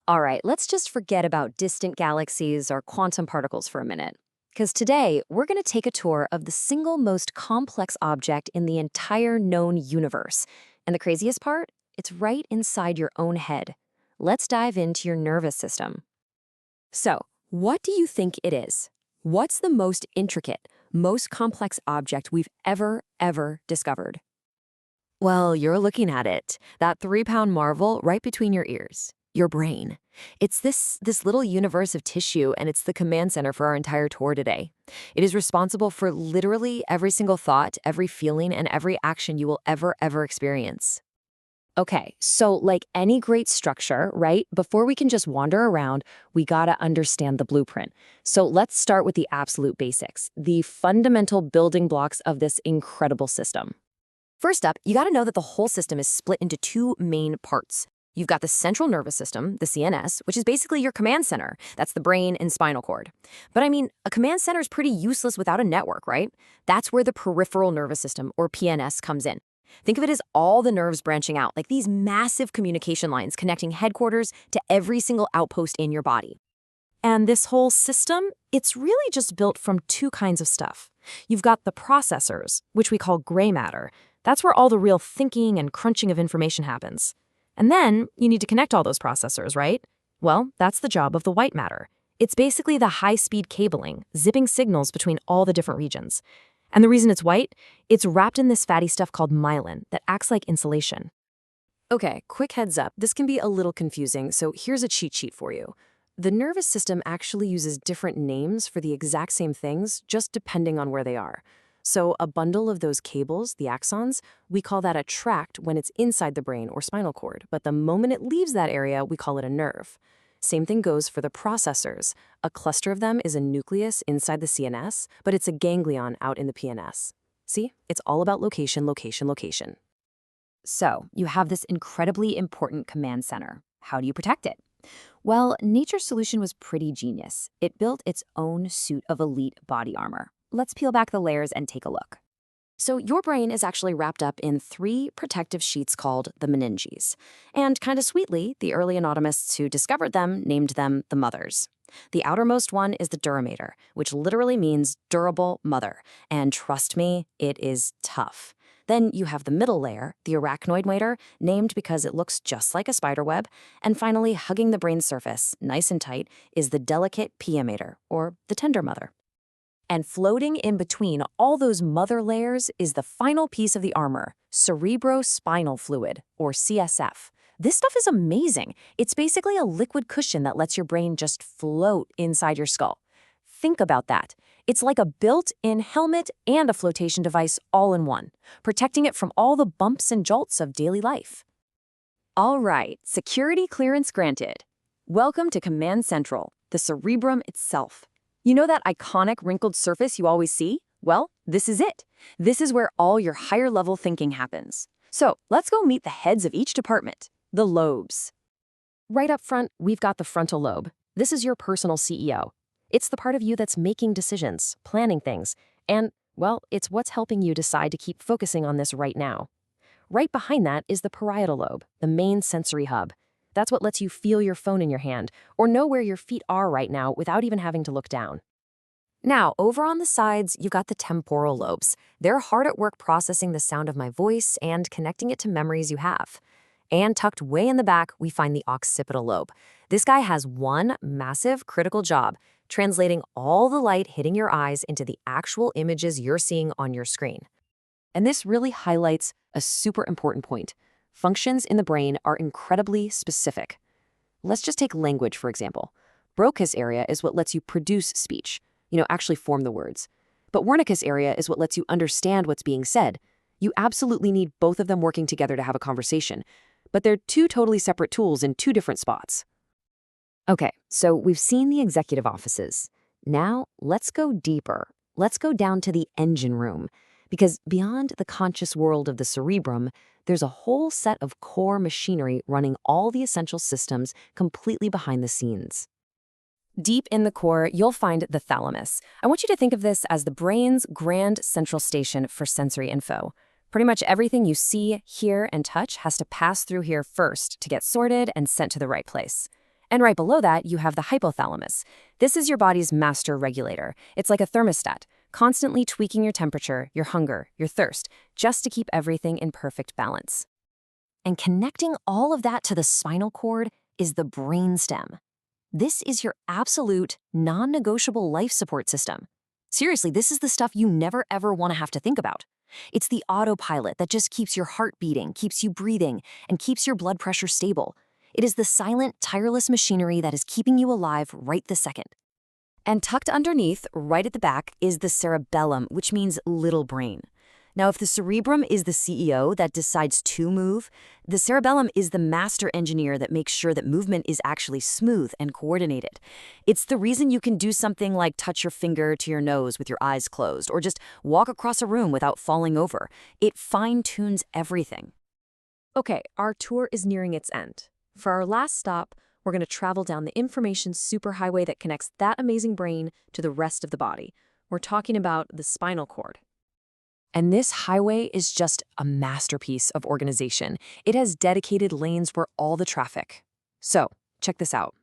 All right, let's just forget about distant galaxies or quantum particles for a minute. Because today, we're going to take a tour of the single most complex object in the entire known universe. And the craziest part? It's right inside your own head. Let's dive into your nervous system. So, what do you think it is? What's the most intricate, most complex object we've ever discovered? Well, you're looking at it, that 3-pound marvel right between your ears, your brain. It's this little universe of tissue, and it's the command center for our entire tour today. It is responsible for literally every single thought, every feeling, and every action you will ever experience. Okay, so like any great structure, right? Before we can just wander around, we gotta understand the blueprint. So let's start with the absolute basics, the fundamental building blocks of this incredible system. First up, you gotta know that the whole system is split into two main parts. You've got the central nervous system, the CNS, which is basically your command center. That's the brain and spinal cord. But I mean, a command center is pretty useless without a network, right? That's where the peripheral nervous system, or PNS, comes in. Think of it as all the nerves branching out, like these massive communication lines connecting headquarters to every single outpost in your body. And this whole system, it's really just built from two kinds of stuff. You've got the processors, which we call gray matter. That's where all the real thinking and crunching of information happens. And then you need to connect all those processors, right? Well, that's the job of the white matter. It's basically the high-speed cabling, zipping signals between all the different regions. And the reason it's white, it's wrapped in this fatty stuff called myelin that acts like insulation. Okay, quick heads up, this can be a little confusing, so here's a cheat sheet for you. The nervous system actually uses different names for the exact same things, just depending on where they are. So a bundle of those cables, the axons, we call that a tract when it's inside the brain or spinal cord, but the moment it leaves that area, we call it a nerve. Same thing goes for the processors. A cluster of them is a nucleus inside the CNS, but it's a ganglion out in the PNS. See? It's all about location. So, you have this incredibly important command center. How do you protect it? Well, Nature's solution was pretty genius. It built its own suit of elite body armor. Let's peel back the layers and take a look. So your brain is actually wrapped up in three protective sheets called the meninges. And kind of sweetly, the early anatomists who discovered them named them the mothers. The outermost one is the duramater, which literally means durable mother. And trust me, it is tough. Then you have the middle layer, the arachnoid mater, named because it looks just like a spider web. And finally, hugging the brain surface, nice and tight, is the delicate pia mater, or the tender mother. And floating in between all those mother layers is the final piece of the armor, cerebrospinal fluid, or CSF. This stuff is amazing. It's basically a liquid cushion that lets your brain just float inside your skull. Think about that. It's like a built-in helmet and a flotation device all in one, protecting it from all the bumps and jolts of daily life. All right, security clearance granted. Welcome to Command Central, the cerebrum itself. You know that iconic wrinkled surface you always see? Well, this is it. This is where all your higher-level thinking happens. So let's go meet the heads of each department, the lobes. Right up front, we've got the frontal lobe. This is your personal CEO. It's the part of you that's making decisions, planning things, and, well, it's what's helping you decide to keep focusing on this right now. Right behind that is the parietal lobe, the main sensory hub. That's what lets you feel your phone in your hand or know where your feet are right now without even having to look down. Now, over on the sides, you've got the temporal lobes. They're hard at work processing the sound of my voice and connecting it to memories you have. And tucked way in the back, we find the occipital lobe. This guy has one massive critical job, translating all the light hitting your eyes into the actual images you're seeing on your screen. And this really highlights a super important point. Functions in the brain are incredibly specific. Let's just take language, for example. Broca's area is what lets you produce speech, actually form the words. But Wernicke's area is what lets you understand what's being said. You absolutely need both of them working together to have a conversation. But they're two totally separate tools in two different spots. Okay, so we've seen the executive offices. Now, let's go deeper. Let's go down to the engine room. Because beyond the conscious world of the cerebrum, there's a whole set of core machinery running all the essential systems completely behind the scenes. Deep in the core, you'll find the thalamus. I want you to think of this as the brain's grand central station for sensory info. Pretty much everything you see, hear, and touch has to pass through here first to get sorted and sent to the right place. And right below that, you have the hypothalamus. This is your body's master regulator. It's like a thermostat, constantly tweaking your temperature, your hunger, your thirst, just to keep everything in perfect balance. And connecting all of that to the spinal cord is the brainstem. This is your absolute, non-negotiable life support system. Seriously, this is the stuff you never ever want to have to think about. It's the autopilot that just keeps your heart beating, keeps you breathing, and keeps your blood pressure stable. It is the silent, tireless machinery that is keeping you alive right this second. And tucked underneath, right at the back, is the cerebellum, which means little brain. Now, if the cerebrum is the CEO that decides to move, the cerebellum is the master engineer that makes sure that movement is actually smooth and coordinated. It's the reason you can do something like touch your finger to your nose with your eyes closed, or just walk across a room without falling over. It fine-tunes everything. Okay, our tour is nearing its end. For our last stop, we're going to travel down the information superhighway that connects that amazing brain to the rest of the body. We're talking about the spinal cord. And this highway is just a masterpiece of organization. It has dedicated lanes for all the traffic. So, check this out.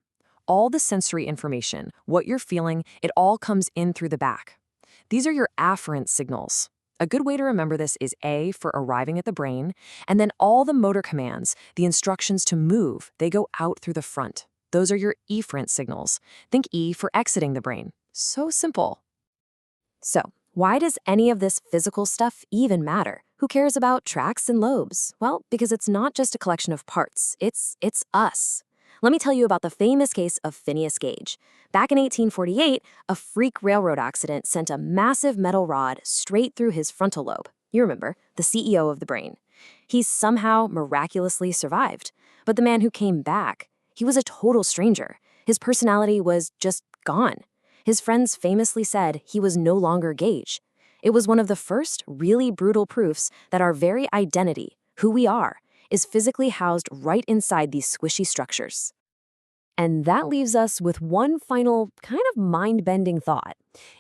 All the sensory information, what you're feeling, it all comes in through the back. These are your afferent signals. A good way to remember this is A for arriving at the brain, and then all the motor commands, the instructions to move, they go out through the front. Those are your efferent signals. Think E for exiting the brain. So simple. So, why does any of this physical stuff even matter? Who cares about tracts and lobes? Well, because it's not just a collection of parts, it's us. Let me tell you about the famous case of Phineas Gage. Back in 1848, a freak railroad accident sent a massive metal rod straight through his frontal lobe. You remember, the CEO of the brain. He somehow miraculously survived. But the man who came back, he was a total stranger. His personality was just gone. His friends famously said he was no longer Gage. It was one of the first really brutal proofs that our very identity, who we are, is physically housed right inside these squishy structures. And that leaves us with one final kind of mind-bending thought.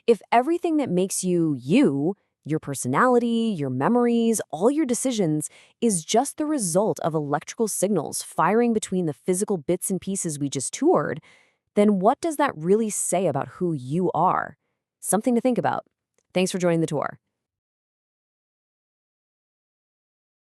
If everything that makes you you, your personality, your memories, all your decisions, is just the result of electrical signals firing between the physical bits and pieces we just toured, then what does that really say about who you are? Something to think about. Thanks for joining the tour.